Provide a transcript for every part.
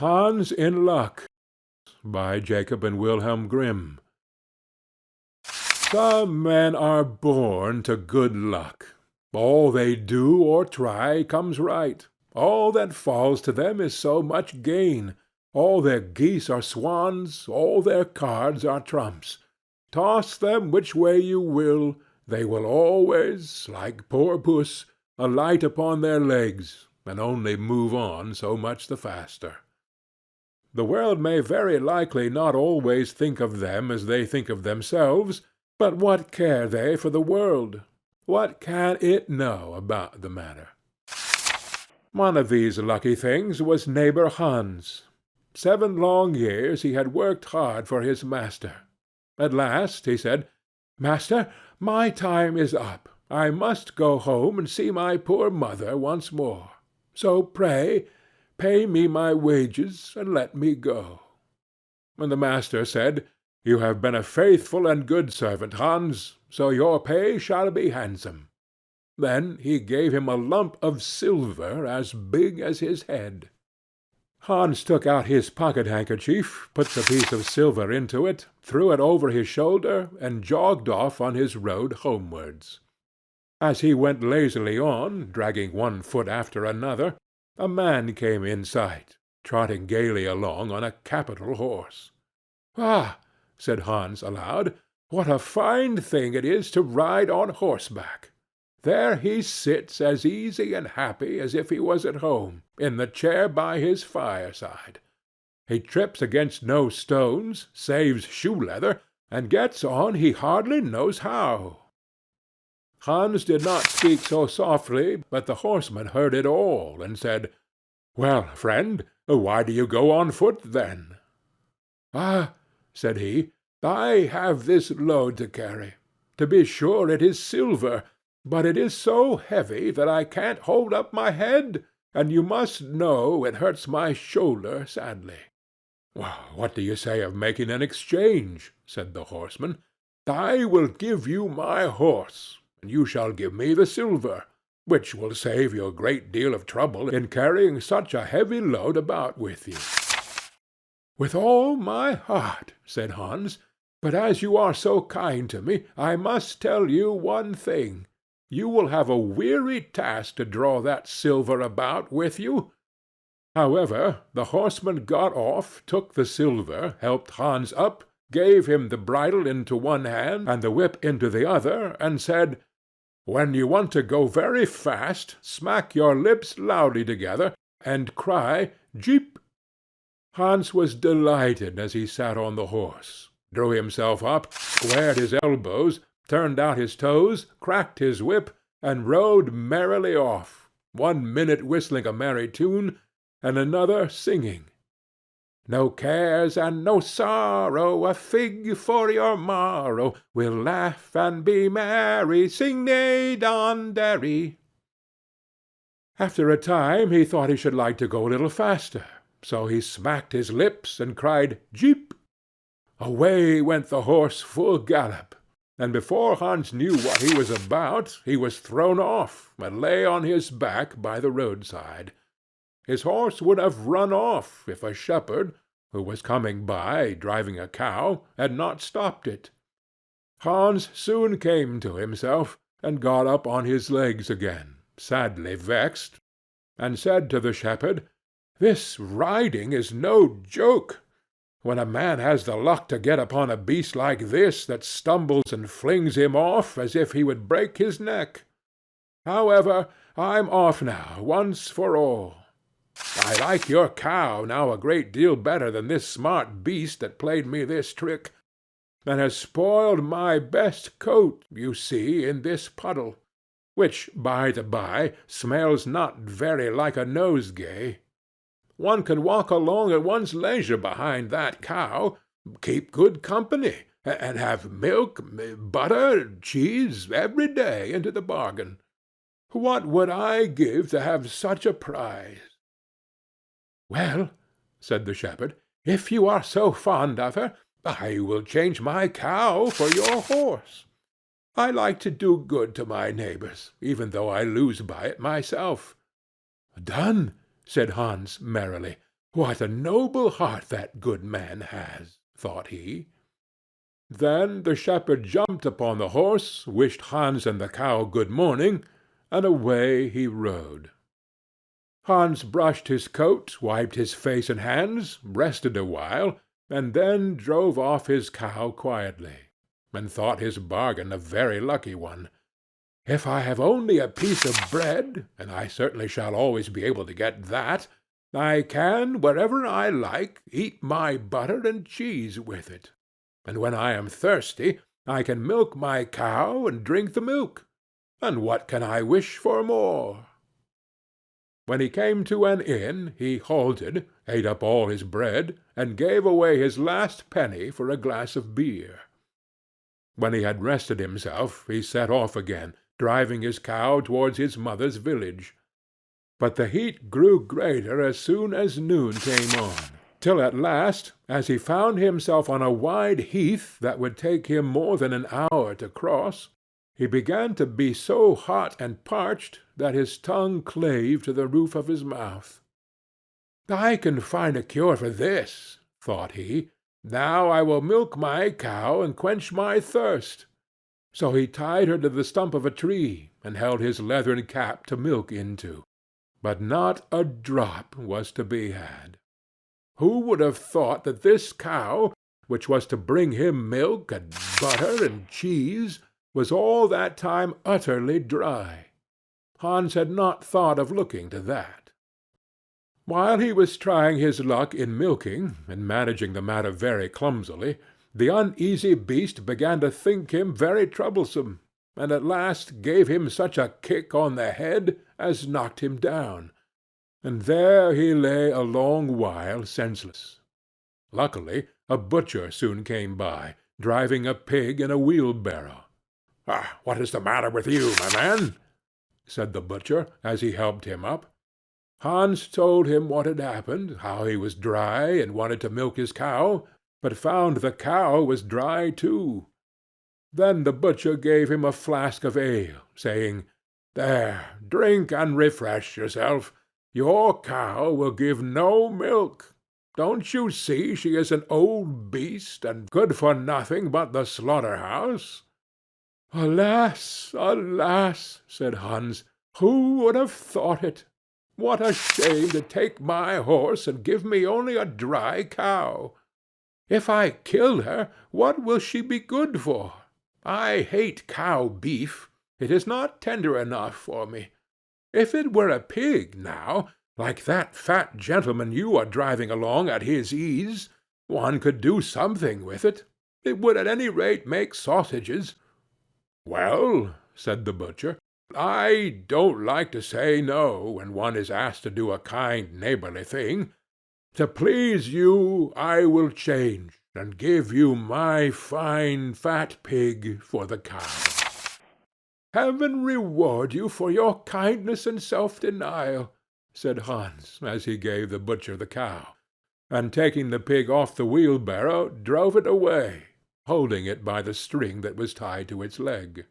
Hans in Luck, by Jacob and Wilhelm Grimm. Some men are born to good luck. All they do or try comes right. All that falls to them is so much gain. All their geese are swans, all their cards are trumps. Toss them which way you will, they will always, like poor puss, alight upon their legs, and only move on so much the faster. The world may very likely not always think of them as they think of themselves, but what care they for the world? What can it know about the matter? One of these lucky things was neighbor Hans. 7 long years he had worked hard for his master. At last he said, "Master, my time is up. I must go home and see my poor mother once more. So pray, pay me my wages and let me go." And the master said, "You have been a faithful and good servant, Hans, so your pay shall be handsome." Then he gave him a lump of silver as big as his head. Hans took out his pocket-handkerchief, put the piece of silver into it, threw it over his shoulder, and jogged off on his road homewards. As he went lazily on, dragging one foot after another, a man came in sight, trotting gaily along on a capital horse. "Ah!" said Hans aloud, "what a fine thing it is to ride on horseback! There he sits as easy and happy as if he was at home, in the chair by his fireside. He trips against no stones, saves shoe-leather, and gets on he hardly knows how." Hans did not speak so softly, but the horseman heard it all, and said, "Well, friend, why do you go on foot, then?" "Ah," said he, "I have this load to carry. To be sure it is silver, but it is so heavy that I can't hold up my head, and you must know it hurts my shoulder sadly." "What do you say of making an exchange?" said the horseman. "I will give you my horse, and you shall give me the silver, which will save you a great deal of trouble in carrying such a heavy load about with you." "With all my heart," said Hans, "but as you are so kind to me, I must tell you one thing. You will have a weary task to draw that silver about with you." However, the horseman got off, took the silver, helped Hans up, gave him the bridle into one hand and the whip into the other, and said, "When you want to go very fast, smack your lips loudly together, and cry 'Jeep.'" Hans was delighted as he sat on the horse, drew himself up, squared his elbows, turned out his toes, cracked his whip, and rode merrily off, 1 minute whistling a merry tune, and another singing, "No cares and no sorrow, a fig for your morrow, we'll laugh and be merry, sing neigh don derry." After a time he thought he should like to go a little faster, so he smacked his lips and cried "Jeep." Away went the horse full gallop, and before Hans knew what he was about, he was thrown off, and lay on his back by the roadside. His horse would have run off if a shepherd, who was coming by driving a cow, had not stopped it. Hans soon came to himself, and got up on his legs again, sadly vexed, and said to the shepherd, "This riding is no joke. When a man has the luck to get upon a beast like this that stumbles and flings him off as if he would break his neck. However, I'm off now, once for all. I like your cow now a great deal better than this smart beast that played me this trick, and has spoiled my best coat, you see, in this puddle, which, by the by, smells not very like a nosegay. One can walk along at one's leisure behind that cow, keep good company, and have milk, butter, cheese, every day into the bargain. What would I give to have such a prize?" "Well," said the shepherd, "if you are so fond of her, I will change my cow for your horse. I like to do good to my neighbors, even though I lose by it myself." "Done," said Hans merrily. "What a noble heart that good man has!" thought he. Then the shepherd jumped upon the horse, wished Hans and the cow good morning, and away he rode. Hans brushed his coat, wiped his face and hands, rested awhile, and then drove off his cow quietly, and thought his bargain a very lucky one. "If I have only a piece of bread, and I certainly shall always be able to get that, I can, wherever I like, eat my butter and cheese with it. And when I am thirsty, I can milk my cow and drink the milk. And what can I wish for more?" When he came to an inn, he halted, ate up all his bread, and gave away his last penny for a glass of beer. When he had rested himself, he set off again, driving his cow towards his mother's village. But the heat grew greater as soon as noon came on, till at last, as he found himself on a wide heath that would take him more than an hour to cross, he began to be so hot and parched that his tongue clave to the roof of his mouth. "I can find a cure for this," thought he. "Now I will milk my cow and quench my thirst." So he tied her to the stump of a tree, and held his leathern cap to milk into. But not a drop was to be had. Who would have thought that this cow, which was to bring him milk and butter and cheese, was all that time utterly dry? Hans had not thought of looking to that. While he was trying his luck in milking, and managing the matter very clumsily, the uneasy beast began to think him very troublesome, and at last gave him such a kick on the head as knocked him down, and there he lay a long while senseless. Luckily a butcher soon came by, driving a pig in a wheelbarrow. "What is the matter with you, my man?" said the butcher, as he helped him up. Hans told him what had happened, how he was dry and wanted to milk his cow, but found the cow was dry too. Then the butcher gave him a flask of ale, saying, "There, drink and refresh yourself. Your cow will give no milk. Don't you see she is an old beast, and good for nothing but the slaughter-house?" "Alas, alas!" said Hans, "who would have thought it? What a shame to take my horse and give me only a dry cow! If I kill her, what will she be good for? I hate cow beef. It is not tender enough for me. If it were a pig, now, like that fat gentleman you are driving along at his ease, one could do something with it. It would at any rate make sausages." "Well," said the butcher, "I don't like to say no when one is asked to do a kind neighborly thing. To please you I will change, and give you my fine fat pig for the cow." "Heaven reward you for your kindness and self-denial," said Hans, as he gave the butcher the cow, and taking the pig off the wheelbarrow, drove it away, holding it by the string that was tied to its leg.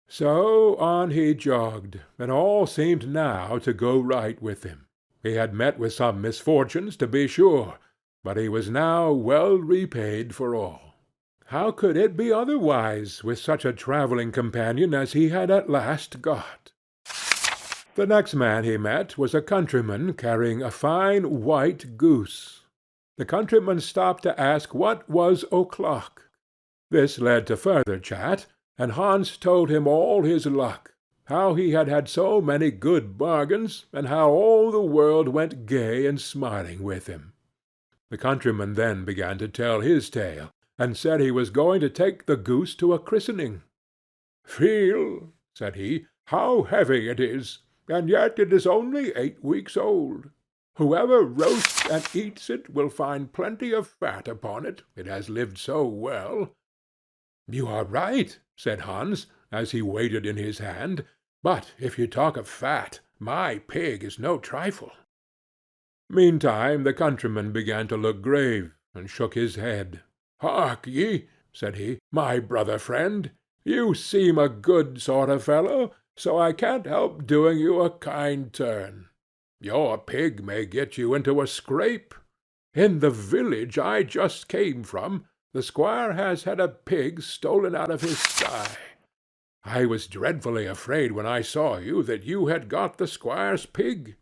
So on he jogged, and all seemed now to go right with him. He had met with some misfortunes, to be sure, but he was now well repaid for all. How could it be otherwise with such a travelling companion as he had at last got? The next man he met was a countryman carrying a fine white goose. The countryman stopped to ask what was o'clock. This led to further chat, and Hans told him all his luck, how he had had so many good bargains, and how all the world went gay and smiling with him. The countryman then began to tell his tale, and said he was going to take the goose to a christening. "Feel," said he, "how heavy it is, and yet it is only 8 weeks old. Whoever roasts and eats it will find plenty of fat upon it, it has lived so well." "You are right," said Hans, as he weighed it in his hand. "But if you talk of fat, my pig is no trifle." Meantime the countryman began to look grave, and shook his head. "Hark ye," said he, "my brother friend, you seem a good sort of fellow, so I can't help doing you a kind turn. Your pig may get you into a scrape. In the village I just came from, the squire has had a pig stolen out of his sty. I was dreadfully afraid when I saw you that you had got the squire's pig.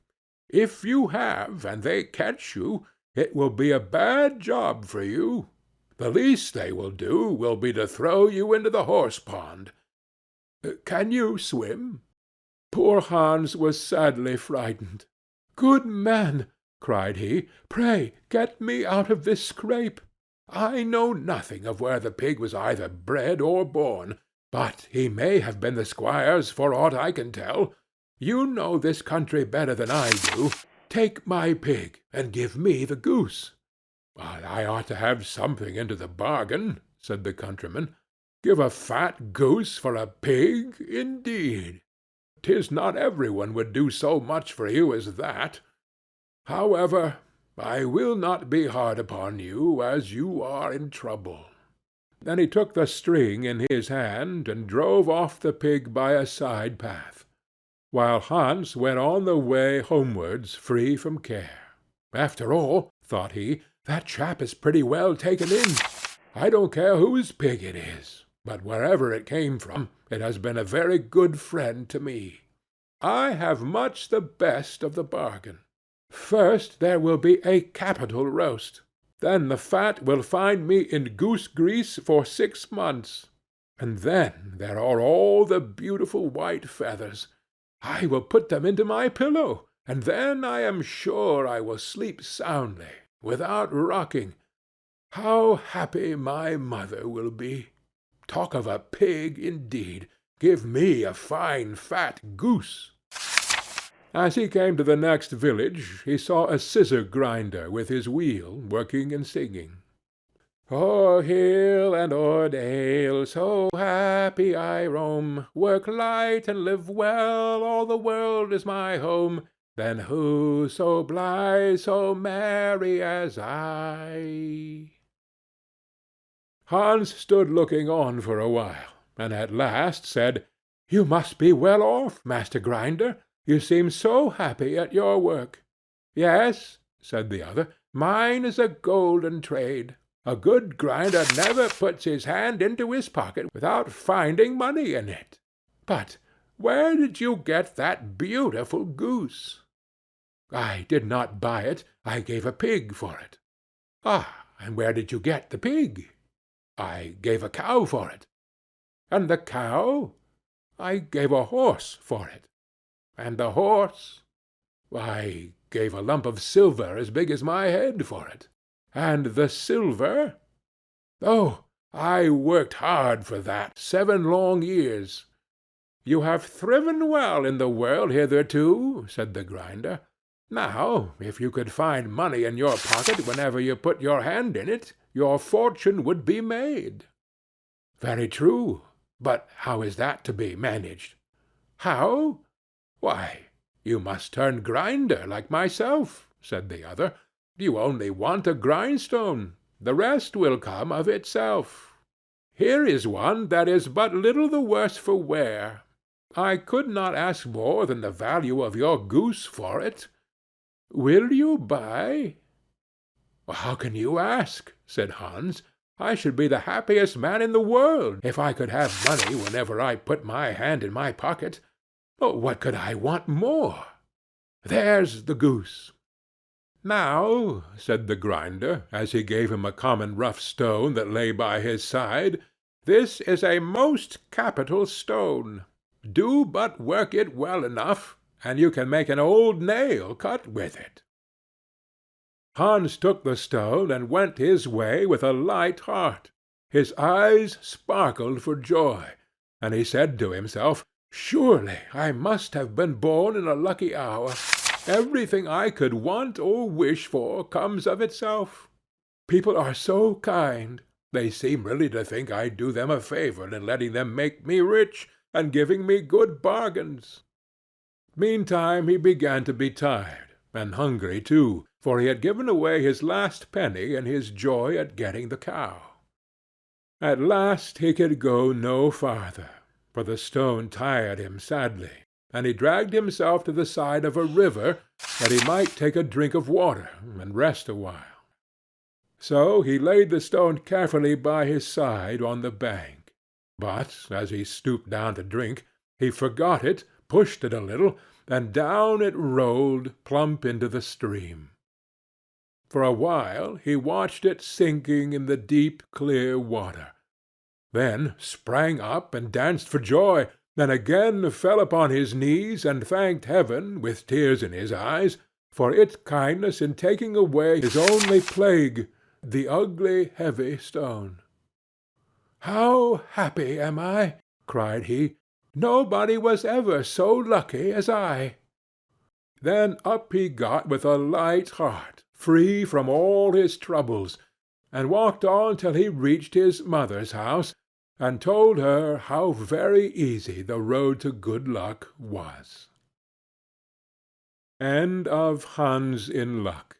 If you have, and they catch you, it will be a bad job for you. The least they will do will be to throw you into the horse-pond. Can you swim?" Poor Hans was sadly frightened. "Good man," cried he, "pray get me out of this scrape. I know nothing of where the pig was either bred or born, but he may have been the squire's for aught I can tell. You know this country better than I do. Take my pig, and give me the goose." "I ought to have something into the bargain," said the countryman. "Give a fat goose for a pig, indeed! 'Tis not every one would do so much for you as that. However, I will not be hard upon you, as you are in trouble." Then he took the string in his hand, and drove off the pig by a side path, while Hans went on the way homewards free from care. "After all," thought he, "that chap is pretty well taken in. I don't care whose pig it is, but wherever it came from, it has been a very good friend to me. I have much the best of the bargain. First there will be a capital roast. Then the fat will find me in goose grease for 6 months. And then there are all the beautiful white feathers. I will put them into my pillow, and then I am sure I will sleep soundly, without rocking. How happy my mother will be! Talk of a pig, indeed! Give me a fine fat goose." As he came to the next village, he saw a scissor-grinder with his wheel, working and singing. "O'er hill and o'er dale, so happy I roam, work light and live well, all the world is my home. Then who so blithe, so merry as I?" Hans stood looking on for a while, and at last said, "You must be well off, Master Grinder. You seem so happy at your work." "Yes," said the other, "mine is a golden trade. A good grinder never puts his hand into his pocket without finding money in it. But where did you get that beautiful goose?" "I did not buy it. I gave a pig for it." "Ah, and where did you get the pig?" "I gave a cow for it." "And the cow?" "I gave a horse for it." "And the horse?" "I gave a lump of silver as big as my head for it." "And the silver?" "Oh, I worked hard for that 7 long years." "You have thriven well in the world hitherto," said the grinder. "Now, if you could find money in your pocket whenever you put your hand in it, your fortune would be made." "Very true. But how is that to be managed?" "How? Why, you must turn grinder like myself," said the other. "You only want a grindstone. The rest will come of itself. Here is one that is but little the worse for wear. I could not ask more than the value of your goose for it. Will you buy?" "How can you ask?" said Hans. "I should be the happiest man in the world if I could have money whenever I put my hand in my pocket. What could I want more? There's the goose." "Now," said the grinder, as he gave him a common rough stone that lay by his side, "this is a most capital stone. Do but work it well enough, and you can make an old nail cut with it." Hans took the stone and went his way with a light heart. His eyes sparkled for joy, and he said to himself, "Surely I must have been born in a lucky hour. Everything I could want or wish for comes of itself. People are so kind. They seem really to think I do them a favor in letting them make me rich, and giving me good bargains." Meantime he began to be tired, and hungry too, for he had given away his last penny in his joy at getting the cow. At last he could go no farther, for the stone tired him sadly, and he dragged himself to the side of a river that he might take a drink of water and rest awhile. So he laid the stone carefully by his side on the bank. But as he stooped down to drink, he forgot it, pushed it a little, and down it rolled plump into the stream. For a while he watched it sinking in the deep, clear water, then sprang up and danced for joy, then again fell upon his knees and thanked heaven, with tears in his eyes, for its kindness in taking away his only plague, the ugly, heavy stone. "How happy am I!" cried he. "Nobody was ever so lucky as I." Then up he got with a light heart, free from all his troubles, and walked on till he reached his mother's house, and told her how very easy the road to good luck was. End of Hans in Luck.